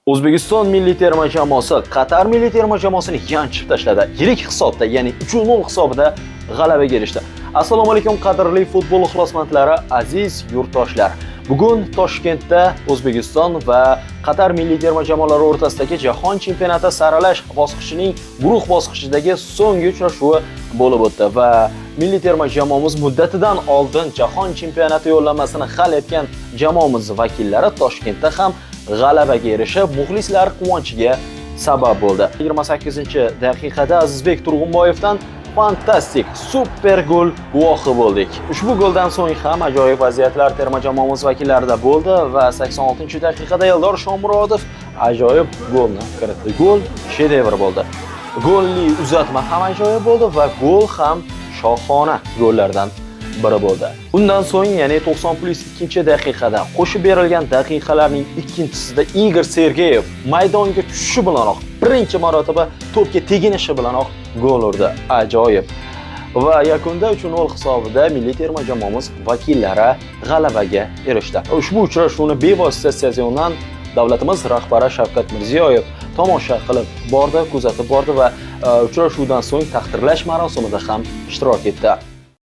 O'zbekiston milliy terma jamoasi Qatar milliy terma jamoasini yanchib tashladi. Yirik hisobda, ya'ni 3-0 hisobida g'alabaga erishdi. Assalomu alaykum qadrli futbol ixlosmandlari, aziz yurtdoshlar. Bugun Toshkentda O'zbekiston va Qatar milliy terma jamoalari o'rtasidagi Jahon chempionati saralash bosqichining guruh bosqichidagi so'nggi uchrashuvi bo'lib o'tdi va milliy terma jamoamiz muddatidan oldin Jahon chempionati yo'llanmasini hal etgan jamoamiz vakillari Toshkentda ham g'alabaga erishib, muxlislar quvonchiga sabab bo'ldi. 28-daqiqada Azizbek Turg'unboyevdan fantastik, super gol guvohi bo'ldik. Ushbu goldan so'ng ham ajoyib vaziyatlar terma jamoamiz vakillarida bo'ldi va 86-daqiqada Eldor Shomurodov ajoyib golni kiritdi. Gol shedevr bo'ldi. Golli uzatma ham ajoyib bo'ldi va gol ham shohona gollardan biri bo'ldi. Undan so'ng, ya'ni 90+2-daqiqada qo'shib berilgan daqiqalarning ikkinchisida Igor Sergeyev maydonga tushishi bilanoq birinchi marotaba to'pga teginishi bilanoq gol urdi. Ajoyib. Va yakunda 3-0 hisobida milliy terma jamoamiz vakillari g'alabaga erishdi. Ushbu uchrashuvni bevosita stadiondan davlatimiz rahbari Shavkat Mirziyoyev tomosha qilib bordi, kuzatib bordi va uchrashuvdan so'ng taqdirlash marosimida ham ishtirok etdi.